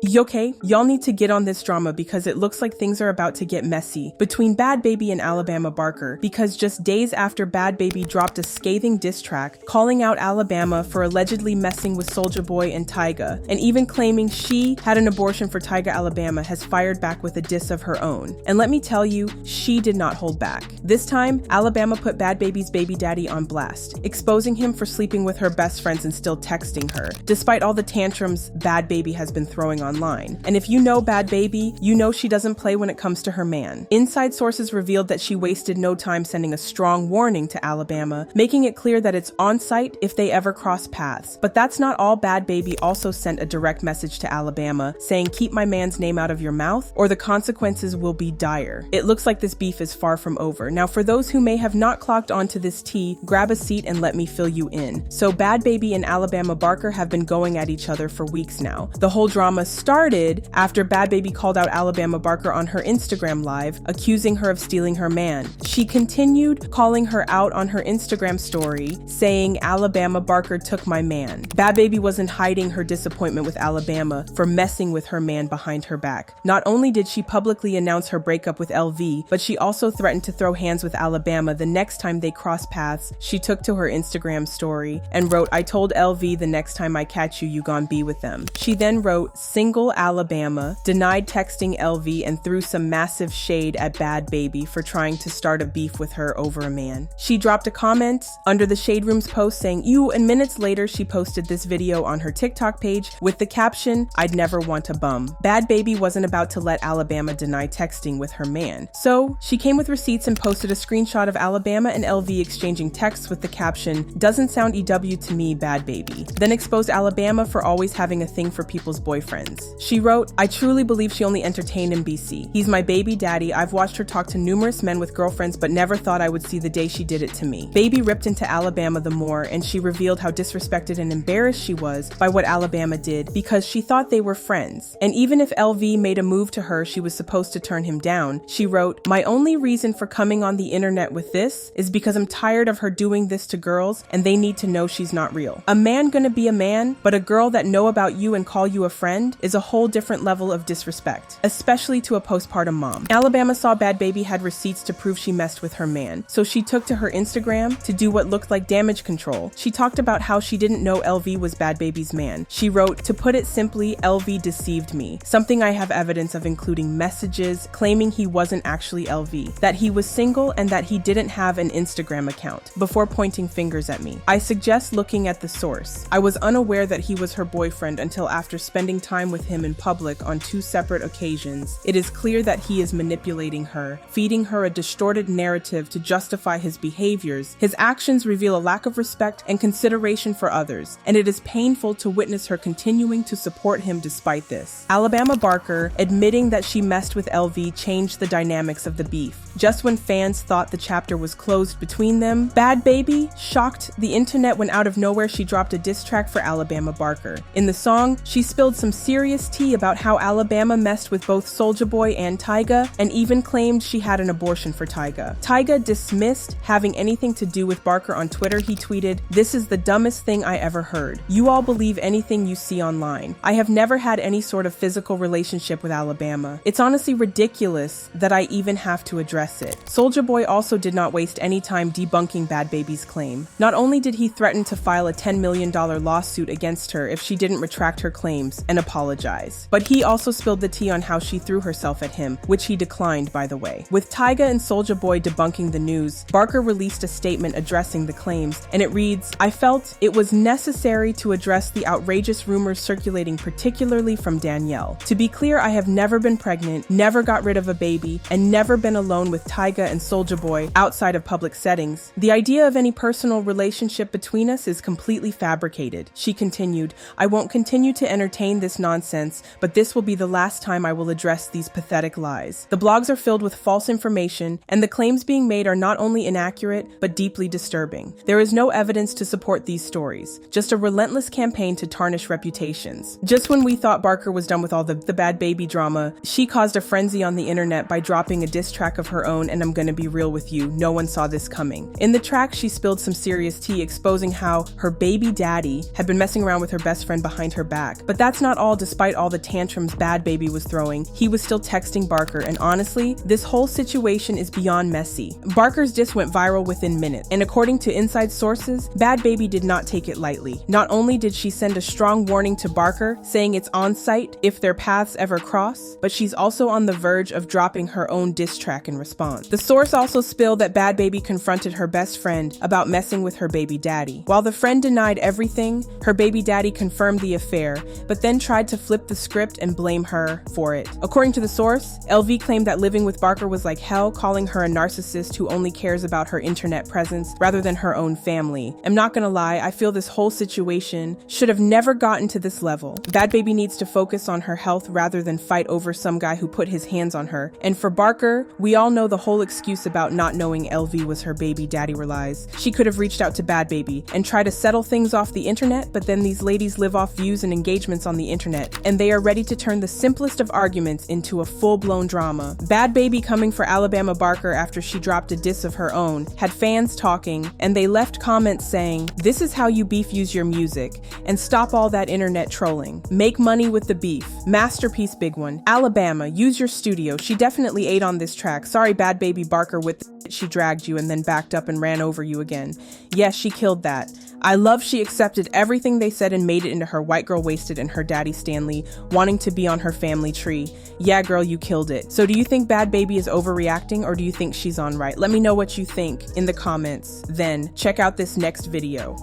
Okay, y'all need to get on this drama because it looks like things are about to get messy between Bhad Bhabi and Alabama Barker, because just days after Bhad Bhabi dropped a scathing diss track calling out Alabama for allegedly messing with Soulja Boy and Tyga, and even claiming she had an abortion for Tyga, Alabama has fired back with a diss of her own. And let me tell you, she did not hold back. This time, Alabama put Bhad Bhabi's baby daddy on blast, exposing him for sleeping with her best friends and still texting her, despite all the tantrums Bhad Bhabi has been throwing online. And if you know Bhad Bhabi, you know she doesn't play when it comes to her man. Inside sources revealed that she wasted no time sending a strong warning to Alabama, making it clear that it's on site if they ever cross paths. But that's not all. Bhad Bhabi also sent a direct message to Alabama saying, "Keep my man's name out of your mouth or the consequences will be dire." It looks like this beef is far from over. Now, for those who may have not clocked onto this tea, grab a seat and let me fill you in. So Bhad Bhabi and Alabama Barker have been going at each other for weeks now. The whole drama started after Bhad Bhabi called out Alabama Barker on her Instagram live, accusing her of stealing her man. She continued calling her out on her Instagram story, saying, "Alabama Barker took my man." Bhad Bhabi wasn't hiding her disappointment with Alabama for messing with her man behind her back. Not only did she publicly announce her breakup with LV, but she also threatened to throw hands with Alabama the next time they crossed paths. She took to her Instagram story and wrote, "I told LV the next time I catch you, you gon' be with them." She then wrote, "Single Alabama," denied texting LV, and threw some massive shade at Bhad Bhabi for trying to start a beef with her over a man. She dropped a comment under the Shade Room's post saying, "You," and minutes later she posted this video on her TikTok page with the caption, "I'd never want a bum." Bhad Bhabi wasn't about to let Alabama deny texting with her man. So she came with receipts and posted a screenshot of Alabama and LV exchanging texts with the caption, "Doesn't sound EW to me, Bhad Bhabi." Then exposed Alabama for always having a thing for people's boyfriends. She wrote, "I truly believe she only entertained in BC. He's my baby daddy. I've watched her talk to numerous men with girlfriends, but never thought I would see the day she did it to me." Bhabi ripped into Alabama the more, and she revealed how disrespected and embarrassed she was by what Alabama did because she thought they were friends. And even if LV made a move to her, she was supposed to turn him down. She wrote, "My only reason for coming on the internet with this is because I'm tired of her doing this to girls and they need to know she's not real. A man gonna be a man, but a girl that know about you and call you a friend is a whole different level of disrespect, especially to a postpartum mom." Alabama saw Bhad Bhabi had receipts to prove she messed with her man, so she took to her Instagram to do what looked like damage control. She talked about how she didn't know LV was Bhad Bhabi's man. She wrote, "To put it simply, LV deceived me. Something I have evidence of, including messages claiming he wasn't actually LV, that he was single and that he didn't have an Instagram account," before pointing fingers at me. "I suggest looking at the source. I was unaware that he was her boyfriend until after spending time with him in public on 2 separate occasions. It is clear that he is manipulating her, feeding her a distorted narrative to justify his behaviors. His actions reveal a lack of respect and consideration for others, and it is painful to witness her continuing to support him despite this." Alabama Barker admitting that she messed with LV changed the dynamics of the beef. Just when fans thought the chapter was closed between them, Bhad Bhabi shocked the internet when out of nowhere she dropped a diss track for Alabama Barker. In the song, she spilled some serious tea about how Alabama messed with both Soulja Boy and Tyga, and even claimed she had an abortion for Tyga. Tyga dismissed having anything to do with Barker on Twitter. He tweeted, "This is the dumbest thing I ever heard. You all believe anything you see online. I have never had any sort of physical relationship with Alabama. It's honestly ridiculous that I even have to address it." Soulja Boy also did not waste any time debunking Bhad Bhabi's claim. Not only did he threaten to file a $10 million lawsuit against her if she didn't retract her claims and apologize, but he also spilled the tea on how she threw herself at him, which he declined, by the way. With Tyga and Soulja Boy debunking the news, Barker released a statement addressing the claims, and it reads, "I felt it was necessary to address the outrageous rumors circulating, particularly from Danielle. To be clear, I have never been pregnant, never got rid of a baby, and never been alone with Tyga and Soulja Boy outside of public settings. The idea of any personal relationship between us is completely fabricated." She continued, "I won't continue to entertain this nonsense, but this will be the last time I will address these pathetic lies. The blogs are filled with false information, and the claims being made are not only inaccurate, but deeply disturbing. There is no evidence to support these stories, just a relentless campaign to tarnish reputations." Just when we thought Barker was done with all the Bhad Bhabi drama, she caused a frenzy on the internet by dropping a diss track of her own, "And I'm gonna be real with you, no one saw this coming." In the track, she spilled some serious tea, exposing how her baby daddy had been messing around with her best friend behind her back. But that's not all. Despite despite all the tantrums Bhad Bhabi was throwing, he was still texting Barker, and honestly, this whole situation is beyond messy. Barker's diss went viral within minutes, and according to inside sources, Bhad Bhabi did not take it lightly. Not only did she send a strong warning to Barker, saying it's on site if their paths ever cross, but she's also on the verge of dropping her own diss track in response. The source also spilled that Bhad Bhabi confronted her best friend about messing with her baby daddy. While the friend denied everything, her baby daddy confirmed the affair, but then tried to flip the script and blame her for it. According to the source, LV claimed that living with Barker was like hell, calling her a narcissist who only cares about her internet presence rather than her own family. I'm not gonna lie, I feel this whole situation should have never gotten to this level. Bhad Bhabi needs to focus on her health rather than fight over some guy who put his hands on her. And for Barker, we all know the whole excuse about not knowing LV was her baby daddy were lies. She could have reached out to Bhad Bhabi and tried to settle things off the internet, but then these ladies live off views and engagements on the internet, and they are ready to turn the simplest of arguments into a full-blown drama. Bhad Bhabi coming for Alabama Barker after she dropped a diss of her own had fans talking, and they left comments saying, "This is how you beef use your music, and stop all that internet trolling. Make money with the beef. Masterpiece big one. Alabama, use your studio. She definitely ate on this track. Sorry Bhad Bhabi Barker with the she dragged you and then backed up and ran over you again. Yes, she killed that. I love she accepted everything they said and made it into her white girl wasted and her daddy Stanley wanting to be on her family tree. Yeah, girl, you killed it." So do you think Bhad Bhabi is overreacting, or do you think she's on right? Let me know what you think in the comments. Then check out this next video.